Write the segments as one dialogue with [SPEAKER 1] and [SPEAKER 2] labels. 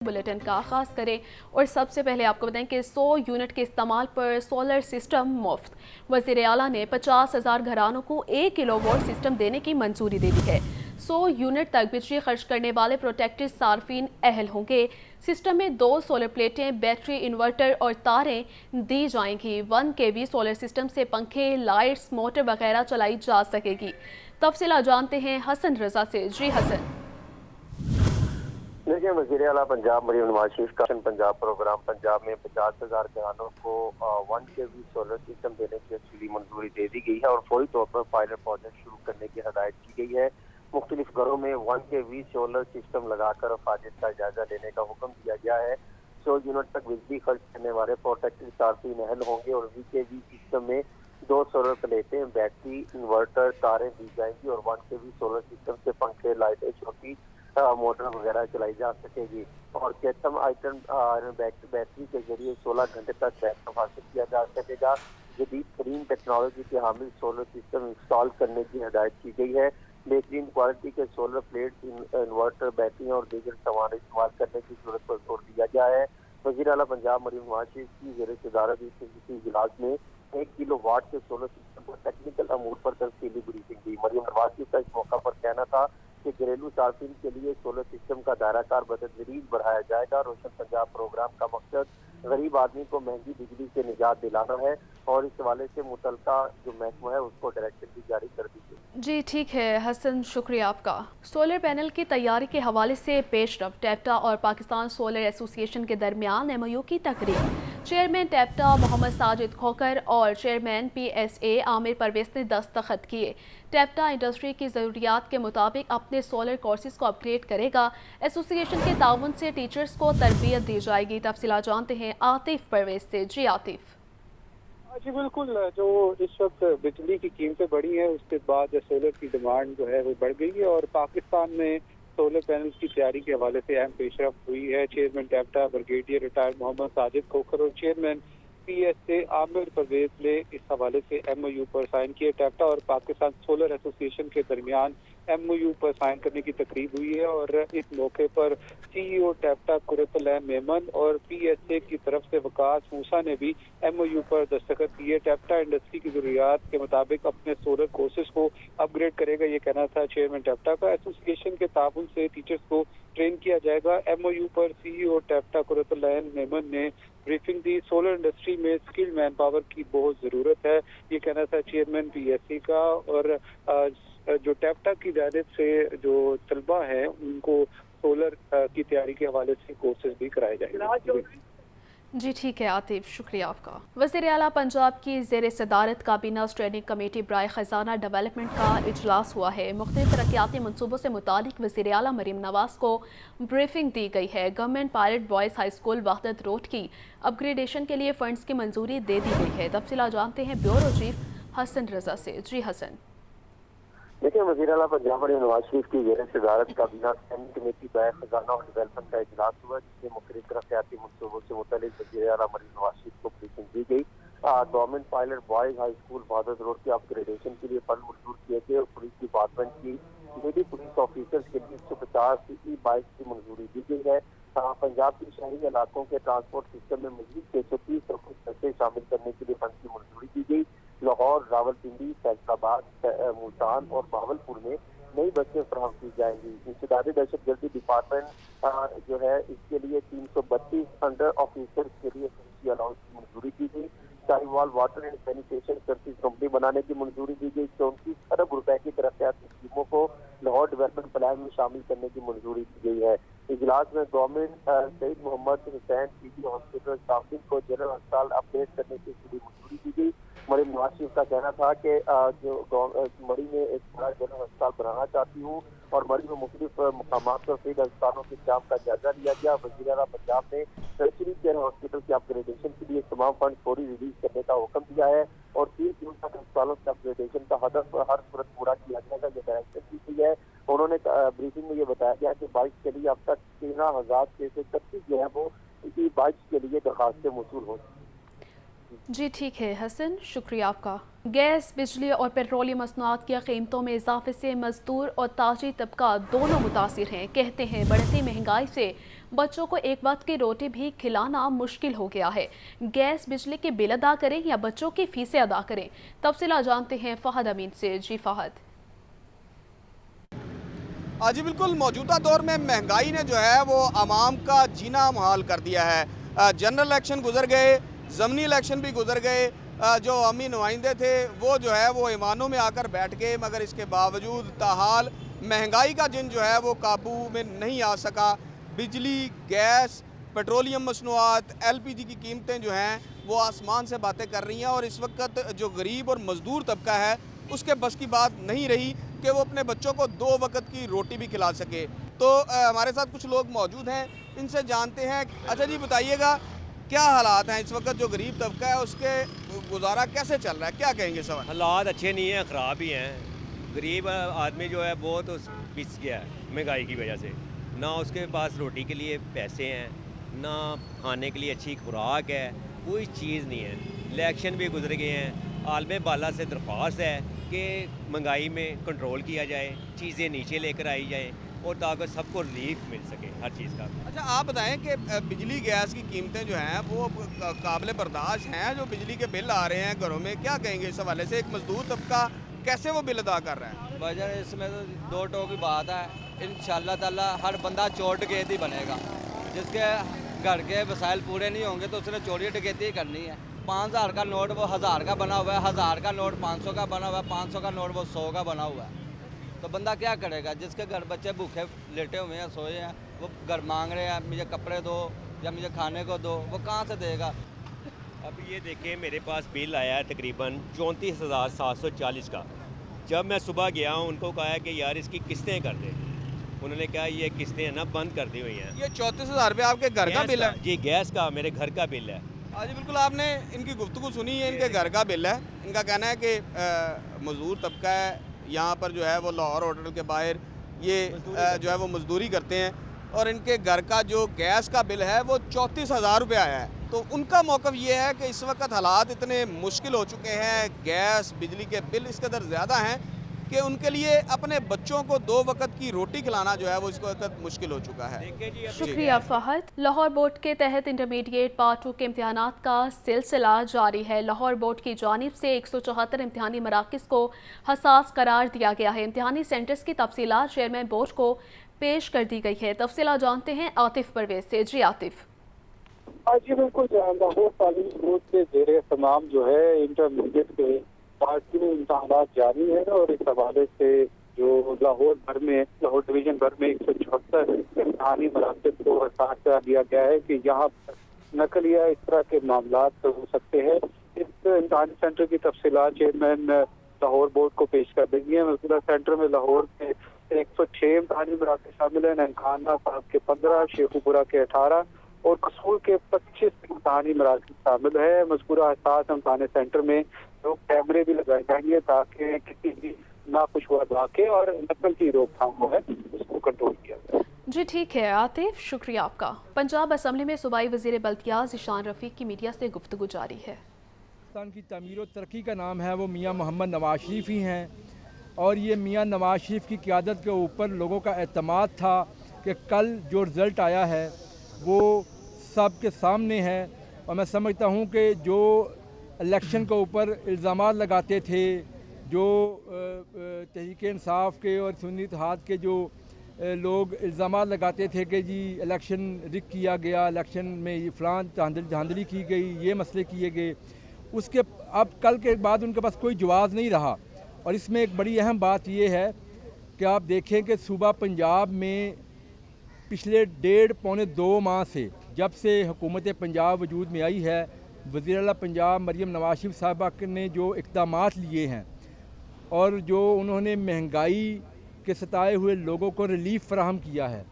[SPEAKER 1] Bulletin का आगाज़ करें और सबसे पहले आपको बताएं कि 100 यूनिट के इस्तेमाल पर सोलर सिस्टम मुफ्त। वज़ीर आला ने 50,000 घरानों को 1 किलोवाट सिस्टम देने की मंजूरी दे दी है। 100 यूनिट तक बिजली खर्च करने वाले प्रोटेक्टेड सार्फिन अहल होंगे। सिस्टम में 2 सोलर प्लेटें, बैटरी, इन्वर्टर और तारें दी जाएंगी। 1 kV सोलर सिस्टम से पंखे, लाइट्स, मोटर वगैरह चलाई जा सकेगी। तफसीलात जानते हैं हसन रजा से। जी हसन।
[SPEAKER 2] देखिए, वज़ीर आला पंजाब मरीम नवाज शरीफ का पंजाब प्रोग्राम पंजाब में 50,000 घरानों को 1 kV सोलर सिस्टम देने की एक्चुअली मंजूरी दे दी गई है और फौरी तौर पर पायलट प्रोजेक्ट शुरू करने की हदायत की गई है। मुख्तलिफ घरों में 1 kV सोलर सिस्टम लगाकर अफादियत का जायजा लेने का हुक्म दिया गया है। 100 यूनिट तक बिजली खर्च करने वाले प्रोटेक्टेड सार्फिन अहल होंगे और 1 kV सिस्टम में 2 सोलर प्लेटें, बैटरी, इन्वर्टर, तारें दी जाएंगी और 1 kV सोलर सिस्टम से पंखे, लाइटें, छोटी मोटर वगैरह चलाई जा सकेगी और कैथम आयरन बैटरी के जरिए 16 घंटे तक बैकअप हासिल किया जा सकेगा। जदीद तरीन टेक्नोलॉजी के हामिल सोलर सिस्टम इंस्टॉल करने की हदायत की गई है। बेहतरीन क्वालिटी के सोलर प्लेट, इन्वर्टर, बैटरी और दीगर सामान इस्तेमाल करने की जरूरत पर जोर दिया गया है। वज़ीर आला पंजाब मरीम नवाज शरीफ की ज़ेर सदारत इस इजलास में 1 किलोवाट के सोलर सिस्टम पर टेक्निकल अमूर पर तफसीली ब्रीफिंग दी। मरीम नवाज शरीफ का इस मौका पर कहना था कि घरेलू सार्फिन के लिए सोलर सिस्टम का दायरा कार बतदरीज बढ़ाया जाएगा। रोशन पंजाब प्रोग्राम का मकसद गरीब आदमी को महंगी बिजली से निजात दिलाना है और इस हवाले से मुतलका जो महकमा है उसको डायरेक्शन भी जारी कर दी गई।
[SPEAKER 1] जी ठीक है हसन, शुक्रिया आपका। सोलर पैनल की तैयारी के हवाले से पेशरफ। टैप्टा और पाकिस्तान सोलर एसोसिएशन के दरमियान MOU की तकरीब। चेयरमैन टैप्टा मोहम्मद साजिद खोकर और चेयरमैन PSA आमिर परवेज ने दस्तखत किए। टैप्टा इंडस्ट्री की ज़रूरियात के मुताबिक अपने सोलर कोर्सेज को अपग्रेड करेगा। एसोसिएशन के ताउन से टीचर्स को तरबियत दी जाएगी। तफसीलात जानते हैं आतिफ परवेज से। जी आतिफ।
[SPEAKER 3] जी बिल्कुल, जो इस वक्त बिजली की कीमतें बढ़ी हैं उसके बाद सोलर की डिमांड जो है वो बढ़ गई है और पाकिस्तान में सोलर पैनल की तैयारी के हवाले से अहम पेशरफ हुई है। चेयरमैन टैप्टा ब्रिगेडियर रिटायर्ड मोहम्मद साजिद खोखर और चेयरमैन PSA आमिर परवेज ने इस हवाले से MOU पर साइन किए। टैप्टा और पाकिस्तान सोलर एसोसिएशन के दरमियान MOU पर साइन करने की तकरीब हुई है और इस मौके पर CEO टैप्टा कुरतुल मेमन और PSA की तरफ से वकास मूसा ने भी MOU पर दस्तखत किए। टैप्टा इंडस्ट्री की जरूरियात के मुताबिक अपने सोलर कोर्सेज को अपग्रेड करेगा, ये कहना था चेयरमैन टैप्टा का। एसोसिएशन के ताउन से टीचर्स को ट्रेन किया जाएगा। MOU पर CEO टैप्टा कुरतुल मेमन ने ब्रीफिंग दी। सोलर इंडस्ट्री में स्किल्ड मैन पावर की बहुत जरूरत है, ये कहना था चेयरमैन PSA का। और जो टैप्टा की जानिब से जो तलबा हैं उनको सोलर की तैयारी के हवाले से कोर्सेज भी कराए जाएंगे।
[SPEAKER 1] जी ठीक है आतिफ, शुक्रिया आपका। वज़ीर आला पंजाब की ज़ेर सदारत काबीना स्टैंडिंग कमेटी बराए ख़जाना डेवलपमेंट का इजलास हुआ है। मुख्तलिफ तरक्याती मनसूबों से मुतालिक वज़ीर आला मरीम नवाज को ब्रीफिंग दी गई है। Government pilot boys high school Wahdat road की अपग्रेडेशन के लिए फंड्स की मंजूरी दे दी गई है। तफसीलात जानते हैं ब्यूरो चीफ हसन रजा से। जी हसन।
[SPEAKER 2] देखिए, वज़ीर आला पंजाब मरीम नवाज शरीफ की ज़ेर सदारत काबीना स्टैंडिंग कमेटी बराए खजाना और डेवलपमेंट का इजलास हुआ, जिसमें मुख्तलिफ तरक्याती मनसूबों से मुतालिक वज़ीर आला मरीम नवाज शरीफ को ब्रीफिंग दी गई। Government pilot boys high school Wahdat road के अपग्रेडेशन के लिए फंड मंजूर किए गए और पुलिस डिपार्टमेंट की लेडी पुलिस ऑफिसर्स के लिए 150 ई-बाइक की मंजूरी दी गई है। पंजाब के शहरी इलाकों के ट्रांसपोर्ट सिस्टम में मजीद 630 बसें शामिल करने के लिए फंड की मंजूरी दी गई। लाहौर, रावलपिंडी, फैसलाबाद, मुल्तान और बहावलपुर में नई बसें फराहम की जाएंगी। इंसदादी दहशतगर्दी डिपार्टमेंट जो है इसके लिए 332 अंडर ऑफिसर्स के लिए अलाउंस की मंजूरी दी गई। Sahiwal water and sanitation service company बनाने की मंजूरी दी गई। 34 अरब रुपए की तरक्याती स्कीमों को लाहौर डेवलपमेंट प्लान में शामिल करने की मंजूरी दी गई है। इजलास में government Saeed Mohammad Hussain PG hospital staffing को जनरल अस्पताल अपडेट करने की मंजूरी दी गई। मरीम नवाज शरीफ का कहना था कि जो मरी में एक बड़ा जनरल अस्पताल बनाना चाहती हूँ और मरी में मुख्तलिफ मकामात पर फील्ड अस्पतालों के काम का जायजा लिया गया। वज़ीर आला पंजाब ने टर्शरी केयर हॉस्पिटल के अपग्रेडेशन के लिए तमाम फंड फौरी रिलीज करने का हुक्म दिया है और 3 दिन तक अस्पतालों के अपग्रेडेशन का हदफ हर सूरत पूरा किया जाएगा, ये डायरेक्शन दी गई है। उन्होंने ब्रीफिंग में ये बताया गया कि बाइक के लिए अब तक 13,631 जो है वो इसी बाइक के लिए दरखास्तें मौसूल हो।
[SPEAKER 1] जी ठीक है हसन, शुक्रिया आपका। गैस, बिजली और पेट्रोलियम मसनूआत की कीमतों में इजाफे से मजदूर और ताजी तबका दोनों मुतासिर हैं। कहते हैं बढ़ती महंगाई से बच्चों को एक वक्त की रोटी भी खिलाना मुश्किल हो गया है। गैस बिजली के बिल अदा करें या बच्चों की फीसें अदा करें, तफसीलात जानते हैं फहद अमीन से। जी फहद।
[SPEAKER 4] जी बिल्कुल, मौजूदा दौर में महंगाई ने जो है वो आवाम का जीना मुहाल कर दिया है। जनरल इलेक्शन गुजर गए, ज़मनी इलेक्शन भी गुजर गए, जो अवामी नुमाइंदे थे वो जो है वो ईमानों में आकर बैठ गए, मगर इसके बावजूद ताहाल महंगाई का जिन जो है वो काबू में नहीं आ सका। बिजली, गैस, पेट्रोलियम मसनूआत, LPG की कीमतें जो हैं वो आसमान से बातें कर रही हैं, और इस वक्त जो गरीब और मज़दूर तबका है उसके बस की बात नहीं रही कि वो अपने बच्चों को 2 वक्त की रोटी भी खिला सके। तो हमारे साथ कुछ लोग मौजूद हैं, इनसे जानते हैं। अच्छा जी, बताइएगा क्या हालात हैं इस वक्त, जो गरीब तबका है उसके गुजारा कैसे चल रहा है, क्या कहेंगे सवाल?
[SPEAKER 5] हालात अच्छे नहीं हैं, ख़राब ही हैं। गरीब आदमी जो है बहुत पिस गया है महंगाई की वजह से। ना उसके पास रोटी के लिए पैसे हैं, ना खाने के लिए अच्छी खुराक है, कोई चीज़ नहीं है। इलेक्शन भी गुजर गए हैं। आलम बाला से दरख्वास्त है कि महंगाई में कंट्रोल किया जाए, चीज़ें नीचे लेकर आई जाएँ, और ताकि सबको रिलीफ मिल सके हर चीज़ का।
[SPEAKER 4] अच्छा, आप बताएं कि बिजली गैस की कीमतें जो हैं वो काबिल बर्दाश्त हैं? जो बिजली के बिल आ रहे हैं घरों में, क्या कहेंगे इस हवाले से? एक मजदूर तबका कैसे वो बिल अदा कर रहा है?
[SPEAKER 6] वजह इसमें तो 2 टोक की बात है। इंशाल्लाह ताला हर बंदा चोर डकैती बनेगा। जिसके घर के वसाइल पूरे नहीं होंगे तो उसने चोरी डकैती ही करनी है। 5000 का नोट वो 1000 का बना हुआ है, 1000 का नोट 500 का बना हुआ है, 500 का नोट वो 100 का बना हुआ है। तो बंदा क्या करेगा? जिसके घर बच्चे भूखे लेटे हुए हैं, सोए हैं, वो घर मांग रहे हैं मुझे कपड़े दो या मुझे खाने को दो, वो कहाँ से देगा?
[SPEAKER 5] अब ये देखें, मेरे पास बिल आया है तकरीबन 34,740 का। जब मैं सुबह गया हूँ, उनको कहा है कि यार इसकी किस्तें कर दे। उन्होंने कहा ये किस्तें है ना बंद कर दी हुई हैं।
[SPEAKER 4] ये 34,000 रुपये आपके घर का बिल है?
[SPEAKER 5] जी, गैस का मेरे घर का बिल है।
[SPEAKER 4] जी बिल्कुल, आपने इनकी गुफ्तगू सुनी है, इनके घर का बिल है। इनका कहना है कि मजदूर तबका है यहाँ पर जो है वो लाहौर होटल के बाहर ये जो है वो मजदूरी करते हैं, और इनके घर का जो गैस का बिल है वो 34,000 रुपये आया है। तो उनका मौक़िफ़ ये है कि इस वक्त हालात इतने मुश्किल हो चुके हैं, गैस बिजली के बिल इस कदर ज़्यादा हैं कि उनके लिए अपने बच्चों को 2 वक्त की रोटी खिलाना जो है वो इस वक्त मुश्किल हो चुका है।
[SPEAKER 1] शुक्रिया फहद। लाहौर बोर्ड के तहत इंटरमीडिएट पार्ट 2 के इम्तिहानात का सिलसिला जारी है। लाहौर बोर्ड की जानिब से 174 इम्तिहानी मराकिज़ को हसास करार दिया गया है। इम्तिहानी सेंटर्स की तफसीलात चेयरमैन बोर्ड को पेश कर दी गई है। तफसीलात जानते हैं आतिफ परवेज से। जी आतिफ।
[SPEAKER 3] जी बिल्कुल, लाहौर तालीमी बोर्ड के ज़ेरे तमाम जो है इंटरमीडिएट के पार्ट 2 इम्तिहानात जारी है, और इस हवाले से जो लाहौर डिवीजन भर में 174 इम्तिहानी मराकज़ को हसास करा दिया गया है कि यहाँ पर नकल या इस तरह के मामलात हो सकते हैं। इस इम्तिहानी सेंटर की तफसीलात चेयरमैन लाहौर बोर्ड को पेश कर देंगे। मौजूदा सेंटर में लाहौर के 106 इम्तिहानी मराकज़ शामिल हैं। ननकाना साहब के 15, शेखुपुरा के 18 और कसूल के 25 इम्तिहानी मराकज़ शामिल है। मज़कूरा हसास इम्तिहानी सेंटर में तो कैमरे भी लगाए जाएंगे ताकि किसी भी नाखुशगवार वाक़े और नकल की रोकथाम जो है उसको कंट्रोल किया जाए।
[SPEAKER 1] जी ठीक है आतिफ, शुक्रिया आपका। पंजाब असम्बली में सूबाई वज़ीर बल्दियात ज़ीशान रफ़ीक की मीडिया से गुफ्तगू जारी है।
[SPEAKER 7] पाकिस्तान की तमीर और तरक्की का नाम है वो मियाँ मोहम्मद नवाज शरीफ ही हैं, और ये मियाँ नवाज शरीफ की क़यादत के ऊपर लोगों का एतमाद था कि कल जो रिज़ल्ट आया है वो सब के सामने है। और मैं समझता हूँ कि जो इलेक्शन के ऊपर इल्ज़ामात लगाते थे, जो तहरीक इंसाफ के और सुन्नी इत्तेहाद के जो लोग इल्ज़ामात लगाते थे कि जी इलेक्शन रिग किया गया, इलेक्शन में ये फ़लान धांधली की गई, ये मसले किए गए, उसके अब कल के बाद उनके पास कोई जवाब नहीं रहा। और इसमें एक बड़ी अहम बात ये है कि आप देखें कि सूबा पंजाब में पिछले 1.5 पौने 2 माह से जब से हुकूमत पंजाब वजूद में आई है, वज़ीर आला पंजाब मरियम नवाज शरीफ साहबा ने जो इक़दामात लिए हैं और जो उन्होंने महंगाई के सताए हुए लोगों को रिलीफ़ फ़राहम किया है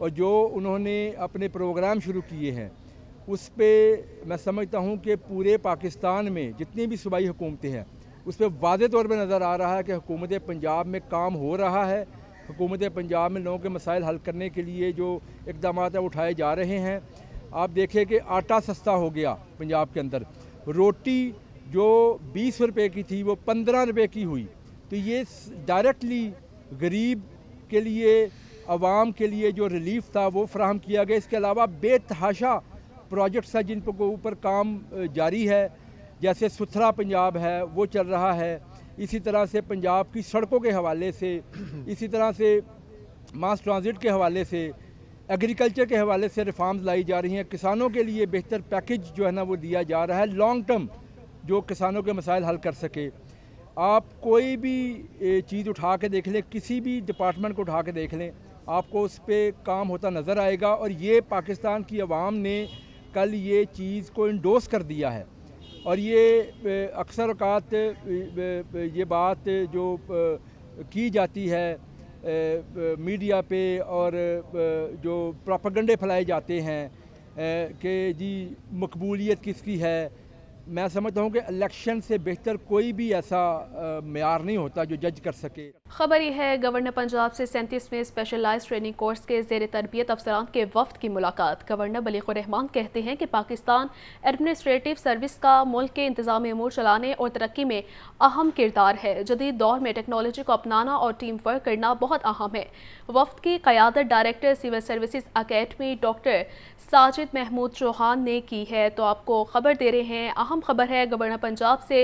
[SPEAKER 7] और जो उन्होंने अपने प्रोग्राम शुरू किए हैं, उस पर मैं समझता हूँ कि पूरे पाकिस्तान में जितनी भी सूबाई हुकूमतें हैं उस पर वाज़े तौर पर नज़र आ रहा है कि हुकूमत पंजाब में काम हो रहा है। हुकूमत पंजाब में लोगों के मसाइल हल करने के लिए जो इक़दामात उठाए जा रहे हैं। आप देखें कि आटा सस्ता हो गया पंजाब के अंदर, रोटी जो 20 रुपये की थी वो 15 रुपये की हुई। तो ये डायरेक्टली गरीब के लिए आवाम के लिए जो रिलीफ था वो फराहम किया गया। इसके अलावा बेतहाशा प्रोजेक्ट्स हैं जिन पर ऊपर काम जारी है, जैसे सुथरा पंजाब है वो चल रहा है, इसी तरह से पंजाब की सड़कों के हवाले से, इसी तरह से मास ट्रांजिट के हवाले से, एग्रीकल्चर के हवाले से रिफॉर्म्स लाई जा रही हैं। किसानों के लिए बेहतर पैकेज जो है ना वो दिया जा रहा है, लॉन्ग टर्म जो किसानों के मसाइल हल कर सके। आप कोई भी चीज़ उठा के देख लें, किसी भी डिपार्टमेंट को उठा के देख लें, आपको उस पर काम होता नज़र आएगा। और ये पाकिस्तान की आवाम ने कल ये चीज़ को इंडोर्स कर दिया है। और ये अक्सर औकात ये बात जो की जाती है मीडिया पे और जो प्रोपेगेंडे फैलाए जाते हैं कि जी मकबूलियत किसकी है, मैं समझता हूँ कि इलेक्शन से बेहतर कोई भी ऐसा मेयार नहीं होता जो जज कर सके।
[SPEAKER 1] खबर ये है गवर्नर पंजाब से 37वें स्पेशलाइज्ड ट्रेनिंग कोर्स के ज़ेर तरबियत अफसरान के वफ्द की मुलाकात। गवर्नर बलीग़ुर रहमान कहते हैं कि पाकिस्तान एडमिनिस्ट्रेटिव सर्विस का मुल्क के इंतज़ामी अमूर चलाने और तरक्की में अहम किरदार है। जदीद दौर में टेक्नोलॉजी को अपनाना और टीम वर्क करना बहुत अहम है। वफ्द की क़यादत director civil services academy doctor Sajid Mahmood Chauhan ने की है। तो आपको खबर दे रहे हैं, अहम खबर है गवर्नर पंजाब से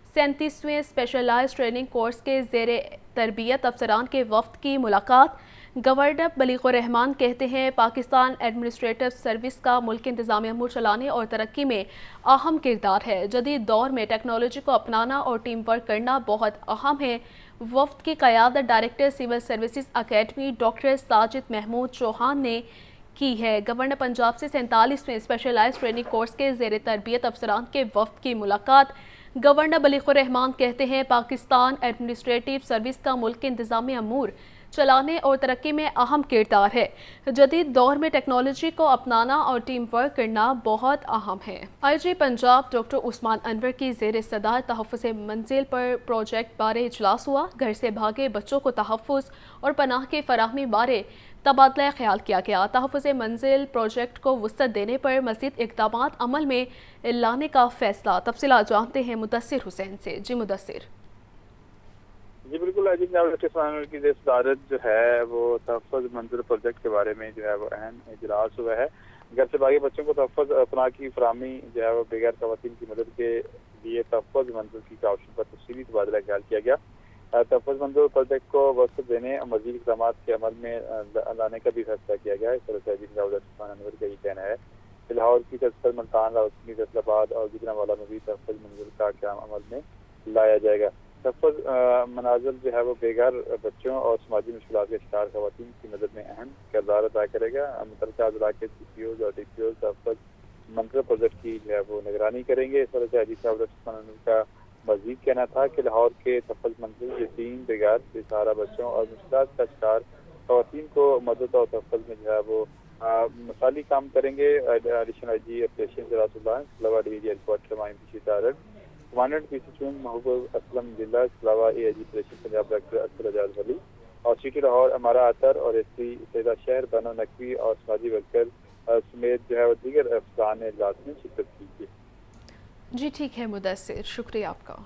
[SPEAKER 1] 37वें स्पेशलाइज्ड ट्रेनिंग कोर्स के ज़ेर तरबियत अफसरान के वफ्द की मुलाकात। गवर्नर बलीग़ुर रहमान कहते हैं पाकिस्तान एडमिनिस्ट्रेटिव सर्विस का मुल्क के इंतज़ामी अमूर चलाने और तरक्की में अहम किरदार है। जदीद दौर में टेक्नोलॉजी को अपनाना और टीम वर्क करना बहुत अहम है। वफ्द की क़यादत director civil services academy doctor Sajid Mahmood Chauhan ने की है। गवर्नर पंजाब से 47वें स्पेशलाइज्ड ट्रेनिंग कोर्स के ज़ेर तरबियत अफसरान के वफ्द की मुलाकात। गवर्नर बलीग़ुर रहमान कहते हैं पाकिस्तान एडमिनिस्ट्रेटिव सर्विस का मुल्क के इंतज़ामी अमूर चलाने और तरक्की में अहम किरदार है। जदीद दौर में टेक्नोलॉजी को अपनाना और टीम वर्क करना बहुत अहम है। IG पंजाब डॉक्टर उस्मान अनवर की ज़ेर सदार तहफ़्फ़ुज़ मंजिल पर प्रोजेक्ट बारे इजलास हुआ। घर से भागे बच्चों को तहफ़्फ़ुज़ और पनाह की फराहमी बारे तबादला ख्याल किया गया। तहफ़्फ़ुज़ मंजिल प्रोजेक्ट को वुसअत देने पर मज़ीद इक़दामात अमल में लाने का फैसला। तफ़सीलात जानते हैं मुदस्सिर हुसैन से। जी मुदस्सिर।
[SPEAKER 3] जी बिल्कुल, आई जी की सदारत जो है वो तहफ़्फ़ुज़ मंजिल प्रोजेक्ट के बारे में जो है वो अहम इजलास हुआ है। घर से भागे बच्चों को तहफ़्फ़ुज़ पनाह की फराहमी जो है वो बेघर ख़वातीन की मदद के लिए तहफ़्फ़ुज़ मंजिल की काउंसिल पर तफसीली तबादला ख्याल किया गया। तहफ़्फ़ुज़ मंजिल प्रोजेक्ट को वसअत देने और मज़ीद इक़दामात के अमल में लाने का भी फैसला किया गया है। उस्मान अनवर का ये कहना है कि लाहौर की तस्कर मुल्तान रावलपिंडी फैसलाबाद और गुजरांवाला में भी तहफ़्फ़ुज़ मंजिल का क़याम अमल में लाया जाएगा। तहफ़्फ़ुज़ मनाज़िल जो है वो बेघर बच्चों और समाजी मुश्किलात के शिकार ख़वातीन की मदद में अहम किरदार अदा करेगा। मुतल्लिक़ा अज़ला के CPOs और DPOs तहफ़्फ़ुज़ मंजिल प्रोजेक्ट की जो है वो निगरानी करेंगे। इस तरह से उस्मान अनवर का मज़ीद कहना था कि लाहौर के तहफ़्फ़ुज़ मंजिल यतीम बेघर बेसहारा बच्चों और मुश्किलात का शिकार ख़वातीन को मदद और तहफ़्फ़ुज़ में जो है वो मिसाली काम करेंगे। एडिशनल IG ऑपरेशन जरासुल्लाह डिवीजन हेडक्वार्टर माइम कमांडेंट PC महबूब असलम जिला अलावा AIG operation Punjab director Akhtar Ejaz Wali और सिटी लाहौर अमारा अतर और SP सैदा शहर बनो नकवी और समाजी वर्कर समेत जो है वो दीगर अफसरान ने इजलास में शिरकत की।
[SPEAKER 1] जी ठीक है मुदस्सिर, शुक्रिया आपका।